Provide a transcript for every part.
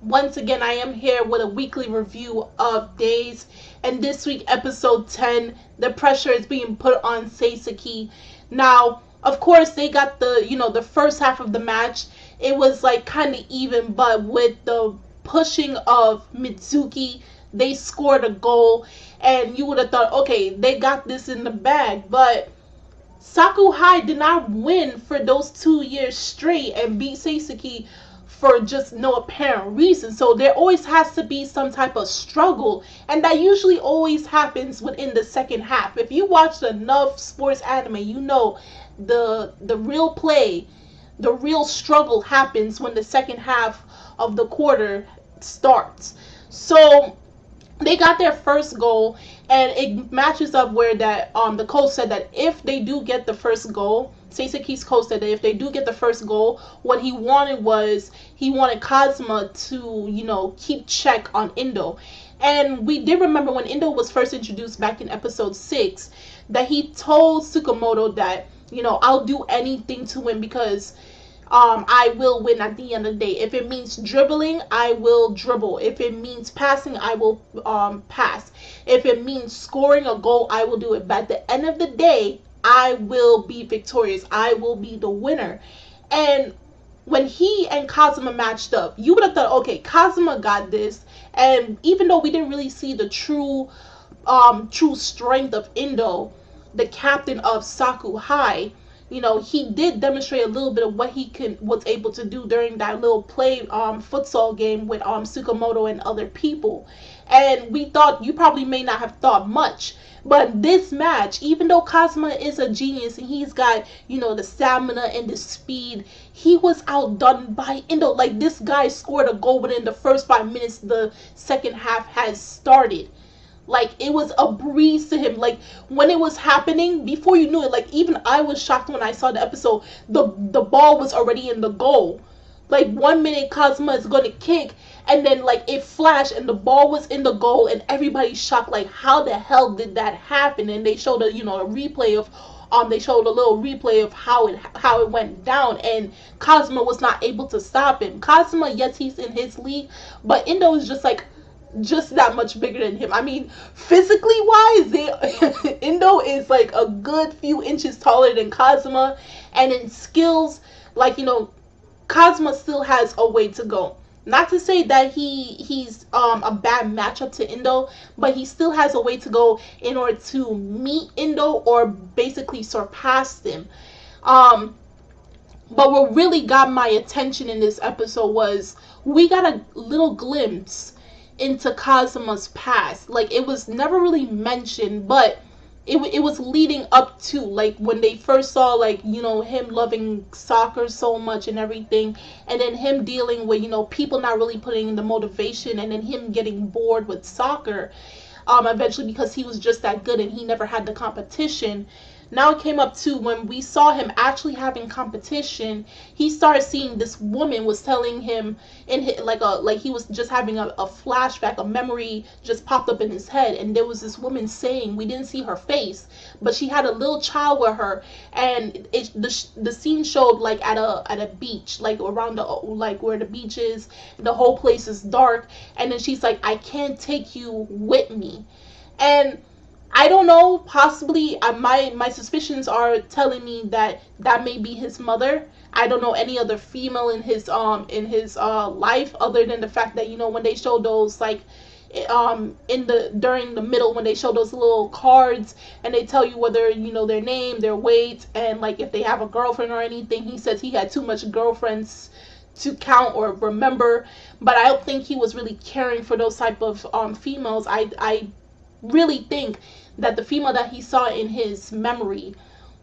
Once again, I am here with a weekly review of Days, and this week, episode 10, the pressure is being put on Seisaki. Now, of course, they got the first half of the match. It was like kind of even, but with the pushing of Mitsuki, they scored a goal, and you would have thought, okay, they got this in the bag, but Sakuhai did not win for those 2 years straight and beat Seisaki for just no apparent reason. So there always has to be some type of struggle, and that usually always happens within the second half. If you watched enough sports anime, you know the real play, the real struggle happens when the second half of the quarter starts. So they got their first goal, and it matches up where that the coach said that if they do get the first goal, Seiseki's coach said that if they do get the first goal, what he wanted was he wanted Kazama to keep check on Indo. And we did remember when Indo was first introduced back in episode 6 that he told Tsukamoto that I'll do anything to win because I will win at the end of the day. If it means dribbling, I will dribble. If it means passing, I will pass. If it means scoring a goal, I will do it. But at the end of the day, I will be victorious. I will be the winner. And when he and Kazuma matched up, you would have thought, okay, Kazuma got this. And even though we didn't really see the true strength of Indo, the captain of Saku High, he did demonstrate a little bit of what he was able to do during that little play futsal game with Tsukamoto and other people. And we thought you probably may not have thought much, but this match, even though Kazuma is a genius and he's got the stamina and the speed, he was outdone by Indo. Like, this guy scored a goal within the first 5 minutes the second half has started. Like, it was a breeze to him. Like, when it was happening, before you knew it, like, even I was shocked when I saw the episode. The ball was already in the goal. Like, 1 minute Kazuma is gonna kick, and then like it flashed and the ball was in the goal, and everybody's shocked, like, how the hell did that happen? And they showed a replay of they showed a little replay of how it went down, and Kazuma was not able to stop him. Kazuma, yes, he's in his league, but Indo is just that much bigger than him. I mean, physically wise, Indo is like a good few inches taller than Kazuma, and in skills, like Kazuma still has a way to go. Not to say that he's a bad matchup to Indo, but he still has a way to go in order to meet Indo or basically surpass him. But what really got my attention in this episode was we got a little glimpse into Kazuma's past. Like, it was never really mentioned, but it was leading up to, like, when they first saw, like, him loving soccer so much and everything, and then him dealing with people not really putting in the motivation, and then him getting bored with soccer eventually because he was just that good and he never had the competition. Now it came up to when we saw him actually having competition. He started seeing this woman was telling him in his, like he was just having a flashback, a memory just popped up in his head, and there was this woman saying, we didn't see her face, but she had a little child with her, and the scene showed like at a beach, like around the, like where the beach is, the whole place is dark, and then she's like, I can't take you with me. And I don't know. Possibly, my suspicions are telling me that that may be his mother. I don't know any other female in his life other than the fact that when they show those, like, in the during the middle, when they show those little cards and they tell you whether their name, their weight, and like if they have a girlfriend or anything. He says he had too much girlfriends to count or remember, but I don't think he was really caring for those type of females. I really think that the female that he saw in his memory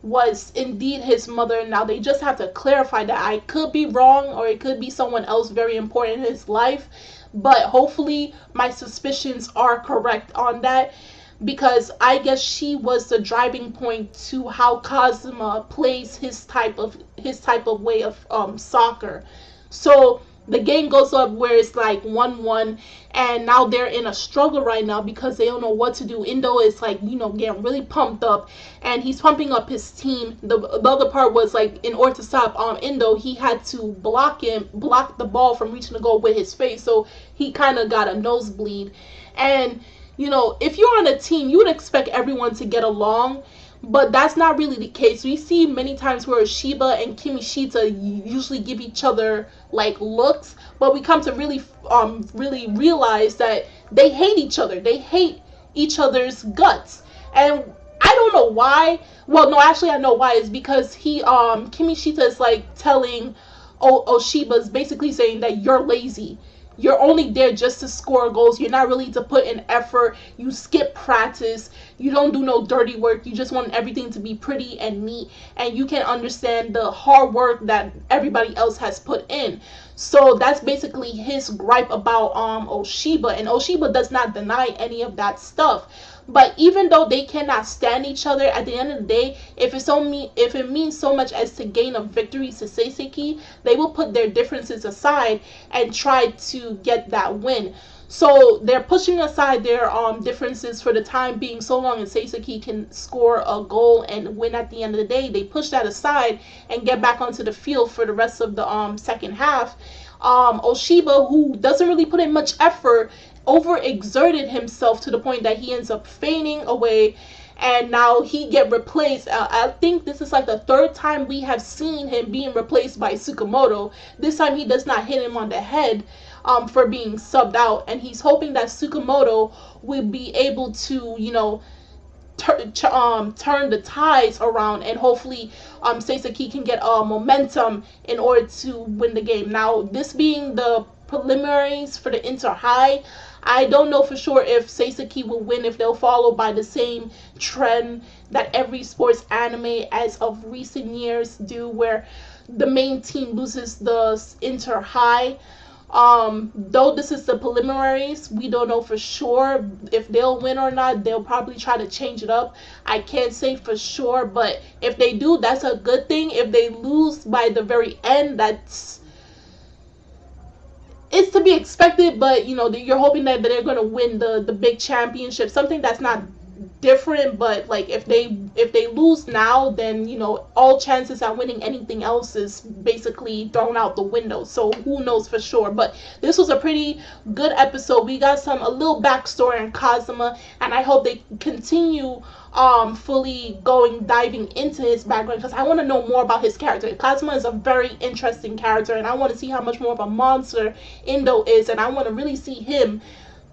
was indeed his mother. Now they just have to clarify that. I could be wrong, or it could be someone else very important in his life, but hopefully my suspicions are correct on that, because I guess she was the driving point to how Kazuma plays his type of way of soccer. So the game goes up where it's like 1-1, and now they're in a struggle right now because they don't know what to do. Indo is like, getting really pumped up, and he's pumping up his team. The other part was like, in order to stop Indo, he had to block the ball from reaching the goal with his face, so he kind of got a nosebleed. And if you're on a team, you would expect everyone to get along, but that's not really the case. We see many times where Ooshiba and Kimishita usually give each other like looks, but we come to really realize that they hate each other. They hate each other's guts, and I don't know why. Well, no, actually, I know why. It's because Kimishita is like telling Ooshiba's basically saying that you're lazy. You're only there just to score goals. You're not really to put in effort. You skip practice. You don't do no dirty work. You just want everything to be pretty and neat. And you can understand the hard work that everybody else has put in. So that's basically his gripe about Ooshiba. And Ooshiba does not deny any of that stuff. But even though they cannot stand each other, at the end of the day, if it means so much as to gain a victory to Seiseki, they will put their differences aside and try to get that win. So they're pushing aside their differences for the time being, so long as Seiseki can score a goal and win at the end of the day. They push that aside and get back onto the field for the rest of the second half. Ooshiba, who doesn't really put in much effort, overexerted himself to the point that he ends up fainting away, and now he get replaced. I think this is like the third time we have seen him being replaced by Tsukamoto. This time he does not hit him on the head for being subbed out, and he's hoping that Tsukamoto will be able to turn the tides around, and hopefully Seiseki can get momentum in order to win the game. Now, this being the preliminaries for the Inter High, I don't know for sure if Seiseki will win, if they'll follow by the same trend that every sports anime as of recent years do, where the main team loses the Inter High. Though this is the preliminaries, we don't know for sure if they'll win or not. They'll probably try to change it up. I can't say for sure, but if they do, that's a good thing. If they lose by the very end, it's to be expected, but you're hoping that they're going to win the big championship, something that's not different. But like, if they lose now, then all chances at winning anything else is basically thrown out the window. So who knows for sure. But this was a pretty good episode. We got a little backstory on Kazama, and I hope they continue fully diving into his background, because I want to know more about his character. Kazama is a very interesting character, and I want to see how much more of a monster Indo is, and I want to really see him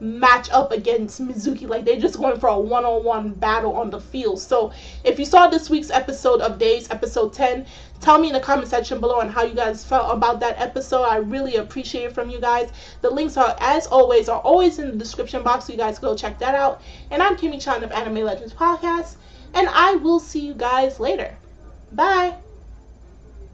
match up against Mizuki. Like, they're just going for a one-on-one battle on the field. So if you saw this week's episode of Days, episode 10, tell me in the comment section below on how you guys felt about that episode. I really appreciate it from you guys. The links are, as always, in the description box, so you guys go check that out. And I'm Kimmy Chan of Anime Legends Podcast, and I will see you guys later. Bye!